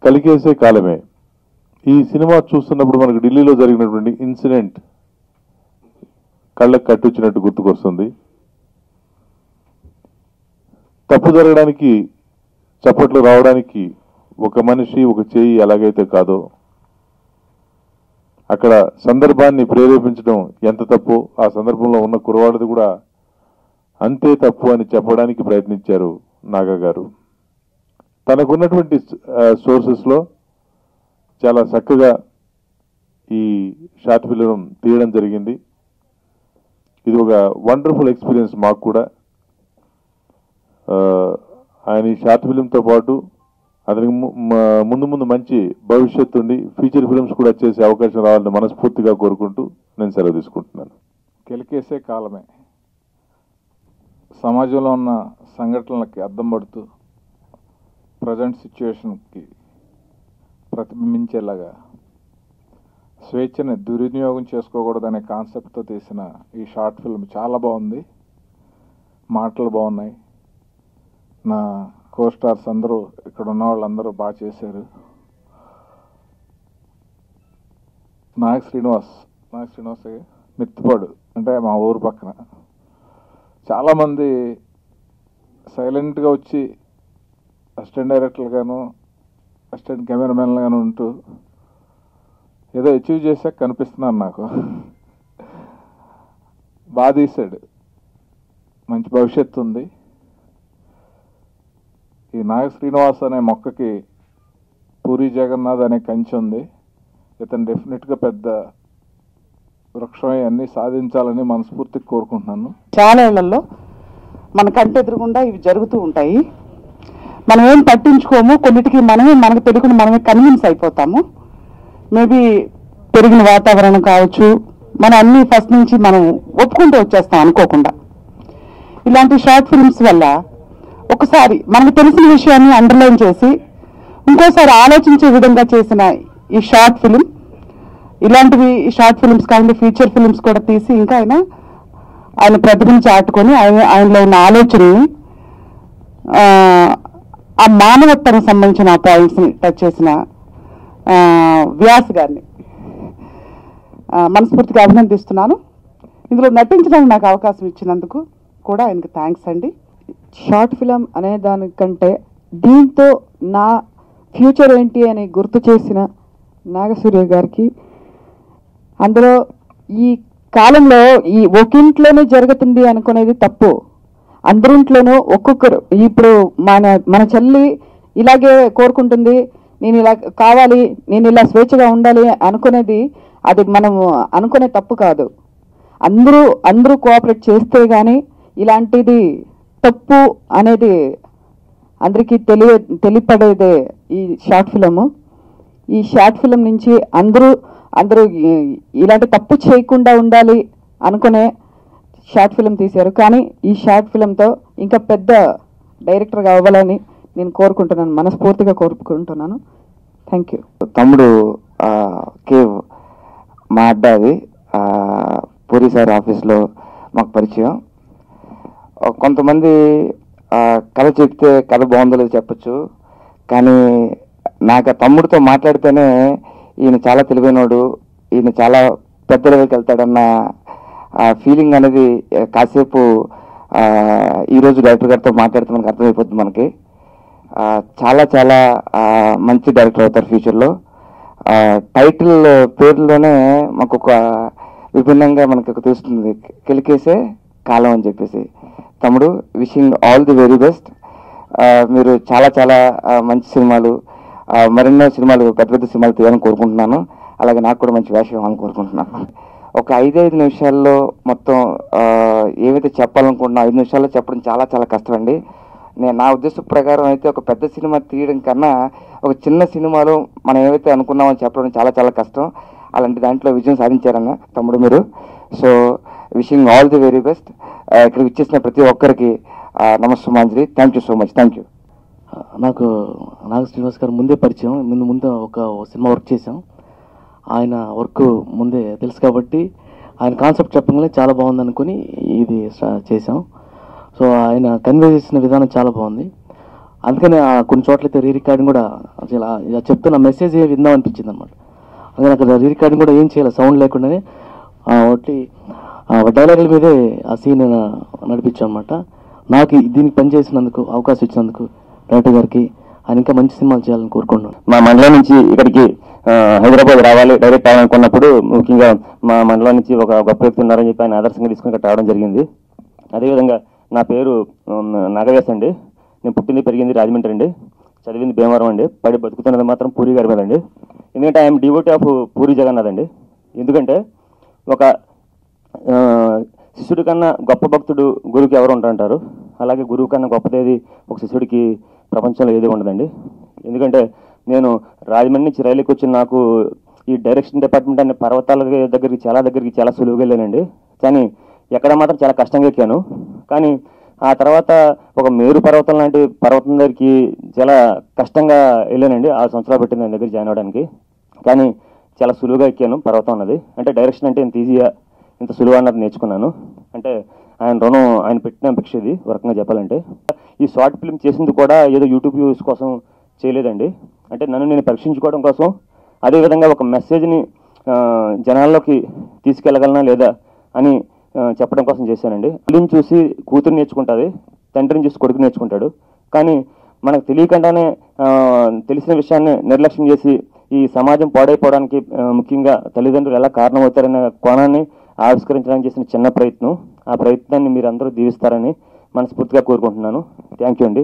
కలికేసే కాలమే. ఈ సినిమా చూస్తున్నప్పుడు మనకు ఢిల్లీలో జరిగినటువంటి ఇన్సిడెంట్ కళ్ళకు కట్టొచ్చినట్టు గుర్తుకొస్తుంది. తప్పు జరగడానికి, చప్పట్లు రావడానికి ఒక మనిషి, ఒక చేయి ఎలాగైతే కాదో, అక్కడ సందర్భాన్ని ప్రేరేపించడం ఎంత తప్పు, ఆ సందర్భంలో ఉన్న కురవాడిది కూడా అంతే తప్పు అని చెప్పడానికి ప్రయత్నించారు నాగా గారు. తనకున్నటువంటి సోర్సెస్లో చాలా చక్కగా ఈ షార్ట్ ఫిలిం తీయడం జరిగింది. ఇది ఒక వండర్ఫుల్ ఎక్స్పీరియన్స్ మాకు కూడా. ఆయన ఈ షార్ట్ ఫిలింతో పాటు అతనికి ముందు ముందు మంచి భవిష్యత్తు ఉండి ఫీచర్ ఫిలిమ్స్ కూడా చేసే అవకాశం రావాలని మనస్ఫూర్తిగా కోరుకుంటూ నేను సెలవు తీసుకుంటున్నాను. కెలికేసే కాలమే సమాజంలో ఉన్న సంఘటనలకి అద్దం పడుతూ ప్రజెంట్ సిచ్యువేషన్కి ప్రతిబింబించేలాగా స్వేచ్ఛని దుర్వినియోగం చేసుకోకూడదనే కాన్సెప్ట్తో తీసిన ఈ షార్ట్ ఫిల్మ్ చాలా బాగుంది. మాటలు బాగున్నాయి. నా కో స్టార్స్ అందరూ, ఇక్కడ ఉన్న వాళ్ళందరూ బాగా చేశారు. నాగ్ శ్రీనివాస్ మిత్తిపాడు అంటే మా ఊరు పక్కన. చాలామంది సైలెంట్గా వచ్చి అసిస్టెంట్ డైరెక్టర్గాను, అసిస్టెంట్ కెమెరామెన్గాను ఉంటూ ఏదో అచీవ్ చేశాక కనిపిస్తున్నారు నాకు. బాగా తీశాడు, మంచి భవిష్యత్తు ఉంది. ఈ నాగ శ్రీనివాస్ అనే మొక్కకి పూరి జగన్నాథ్ అనే కంచె ఉంది. ఇతను డెఫినెట్గా పెద్ద వృక్షం అన్నీ సాధించాలని మనస్ఫూర్తిగా కోరుకుంటున్నాను. చాలా ఏళ్లలో మన కంటి ఎదురుగుండా ఇవి జరుగుతూ ఉంటాయి. మనం ఏం పట్టించుకోము, కొన్నిటికి మనకు తెలియకుండా మనమే కన్విన్స్ అయిపోతాము. మేబీ పెరిగిన వాతావరణం కావచ్చు, మనం అన్ని ఫస్ట్ నుంచి మనం ఒప్పుకుంటూ వచ్చేస్తాం అనుకోకుండా. ఇలాంటి షార్ట్ ఫిల్మ్స్ వల్ల ఒకసారి మనకు తెలిసిన విషయాన్ని అండర్లైన్ చేసి ఇంకోసారి ఆలోచించే విధంగా చేసిన ఈ షార్ట్ ఫిలిం, ఇలాంటివి షార్ట్ ఫిలిమ్స్ కాకుండా ఫీచర్ ఫిలిమ్స్ కూడా తీసి ఇంకా ఆయన ప్రతిభను చాటుకొని ఆయనలో ఉన్న ఆలోచనని, ఆ మానవత్వానికి సంబంధించిన పాయింట్స్ని టచ్ చేసిన వ్యాస్ గారిని మనస్ఫూర్తిగా అభినందిస్తున్నాను. ఇందులో నటించడానికి నాకు అవకాశం ఇచ్చినందుకు కూడా ఆయనకు థ్యాంక్స్ అండి. షార్ట్ ఫిలం అనే దానికంటే దీంతో నా ఫ్యూచర్ ఏంటి అని గుర్తు చేసిన నాగసూర్య గారికి, అందులో ఈ కాలంలో ఈ ఒకింట్లోనే జరుగుతుంది అనుకునేది తప్పు. అందరింట్లోనూ ఒక్కొక్కరు, ఇప్పుడు మన చెల్లి ఇలాగే కోరుకుంటుంది, నేను ఇలా కావాలి, నేను ఇలా స్వేచ్ఛగా ఉండాలి అనుకునేది, అది మనం అనుకునే తప్పు కాదు. అందరూ కోఆపరేట్ చేస్తే కానీ ఇలాంటిది తప్పు అనేది అందరికీ తెలియపడేదే ఈ షార్ట్ ఫిలము. ఈ షార్ట్ ఫిలం నుంచి అందరూ ఇలాంటి తప్పు చేయకుండా ఉండాలి అనుకునే షార్ట్ ఫిలం తీశారు. కానీ ఈ షార్ట్ ఫిలంతో ఇంకా పెద్ద డైరెక్టర్గా అవ్వాలని నేను కోరుకుంటున్నాను, మనస్ఫూర్తిగా కోరుకుంటున్నాను. Thank you. తమ్ముడు కేవ్ మా అడ్డాది పూరి సార్ ఆఫీస్లో మాకు పరిచయం. కొంతమంది కథ చెప్తే కథ బాగుందో లేదో చెప్పచ్చు, కానీ నాకు ఆ తమ్ముడితో మాట్లాడితేనే ఈయన చాలా తెలివైనవాడు, ఈయన చాలా పెద్ద లెవెల్కి వెళ్తాడన్న ఫీలింగ్ అనేది కాసేపు ఈరోజు డైరెక్టర్ గారితో మాట్లాడితే మనకు అర్థమైపోతుంది. మనకి చాలా చాలా మంచి డైరెక్టర్ అవుతారు ఫ్యూచర్లో. టైటిల్ పేరులోనే మాకు ఒక విభిన్నంగా మనకు తెలుస్తుంది, కెలికేసే కాలం అని చెప్పేసి. తమ్ముడు, wishing all the very best. మీరు చాలా చాలా మంచి సినిమాలు, మరెన్నో సినిమాలు, పెద్ద పెద్ద సినిమాలు తీయాలని కోరుకుంటున్నాను. అలాగే నాకు కూడా మంచి వేషం ఇవ్వాలని కోరుకుంటున్నాను. ఒక 5 నిమిషాల్లో మొత్తం ఏవైతే చెప్పాలనుకుంటున్నా 5 నిమిషాల్లో చెప్పడం చాలా చాలా కష్టం అండి. నా ఉద్దేశం ప్రకారం అయితే ఒక పెద్ద సినిమా తీయడం కన్నా ఒక చిన్న సినిమాలో మనం ఏవైతే అనుకున్నామో చెప్పడం చాలా చాలా కష్టం. అలాంటి దాంట్లో విజయం సాధించారన్న తమ్ముడు మీరు. So wishing all the very best. ఇక్కడికి ఇచ్చేసిన ప్రతి ఒక్కరికి నమస్సుమాంజలి. Thank you so much. Thank you. నాకు నాగ శ్రీనివాస్ గారు ముందే పరిచయం, ముందు ఒక సినిమా వర్క్ చేశాం. ఆయన వర్క్ ముందే తెలుసు కాబట్టి ఆయన కాన్సెప్ట్ చెప్పగానే చాలా బాగుంది అనుకుని ఇది చేసాం. సో ఆయన కన్వే చేసిన విధానం చాలా బాగుంది. అందుకని కొన్ని చోట్లయితే రీ రికార్డింగ్ కూడా ఇలా చెప్తున్న మెసేజ్ విందాం అనిపించింది అనమాట. అందుకని అక్కడ రీ రికార్డింగ్ కూడా ఏం చేయాలి, సౌండ్ లేకుండానే ఒకటి డైలాగుల మీదే ఆ సీన్ నడిపించాం అనమాట. నాకు దీనికి పనిచేసినందుకు అవకాశం ఇచ్చినందుకు డైరెక్టర్ గారికి ఆయన ఇంకా మంచి సినిమాలు చేయాలని కోరుకుంటున్నాను. మా మండలం నుంచి ఇక్కడికి హైదరాబాద్ రావాలి, డైరెక్ట్ అవ్వాలనుకున్నప్పుడు ముఖ్యంగా మా మండలం నుంచి ఒక గొప్ప వ్యక్తి ఉన్నారని చెప్పి ఆయన ఆదర్శంగా తీసుకుని ఇక్కడ రావడం జరిగింది. అదేవిధంగా నా పేరు నాగవేశ్ అండి. నేను పుట్టింది పెరిగింది రాజమండ్రి అండి, చదివింది భీమవరం అండి, పడి బతుకుతున్నది మాత్రం పూరి గారి మీద అండి. ఎందుకంటే I'm devotee of Puri Jagannath అండి. ఎందుకంటే ఒక శిష్యుడి కన్నా గొప్ప భక్తుడు గురువుకి ఎవరు ఉంటారంటారు, అలాగే గురువు కన్నా గొప్పదేది ఒక శిష్యుడికి ప్రపంచంలో ఏది ఉండదండి. ఎందుకంటే నేను రాజమండ్రి నుంచి రైలుకి వచ్చిన నాకు ఈ డైరెక్షన్ డిపార్ట్మెంట్ అనే పర్వతాల దగ్గరికి చాలా సులువుగా వెళ్ళానండి. కానీ ఎక్కడ మాత్రం చాలా కష్టంగా ఎక్కాను. కానీ ఆ తర్వాత ఒక మేరు పర్వతం లాంటి పర్వతం దగ్గరికి చాలా కష్టంగా వెళ్ళానండి. 6 సంవత్సరాలు పెట్టింది దాని దగ్గర జాయిన్ అవ్వడానికి. కానీ చాలా సులువుగా ఎక్కాను పర్వతం అన్నది. అంటే డైరెక్షన్ అంటే ఇంత ఈజీగా ఇంత సులువు అన్నది నేర్చుకున్నాను. అంటే ఆయన రుణం ఆయన పెట్టిన భిక్ష ఇది ఒక రకంగా చెప్పాలంటే. ఈ షార్ట్ ఫిల్మ్ చేసింది కూడా ఏదో యూట్యూబ్ వ్యూస్ కోసం చేయలేదండి. అంటే నన్ను నేను పరీక్షించుకోవడం కోసం, అదేవిధంగా ఒక మెసేజ్ని జనాల్లోకి తీసుకెళ్ళగలనా లేదా అని చెప్పడం కోసం చేశానండి. తల్లిని చూసి కూతురు నేర్చుకుంటుంది, తండ్రిని చూసి కొడుకు నేర్చుకుంటాడు. కానీ మనకు తెలియకుండానే తెలిసిన విషయాన్ని నిర్లక్ష్యం చేసి ఈ సమాజం పాడైపోవడానికి ముఖ్యంగా తల్లిదండ్రులు ఎలా కారణమవుతారనే కోణాన్ని ఆవిష్కరించడానికి చేసిన చిన్న ప్రయత్నం. ఆ ప్రయత్నాన్ని మీరు అందరూ దీవిస్తారని మనస్ఫూర్తిగా కోరుకుంటున్నాను. థ్యాంక్ యూ అండి.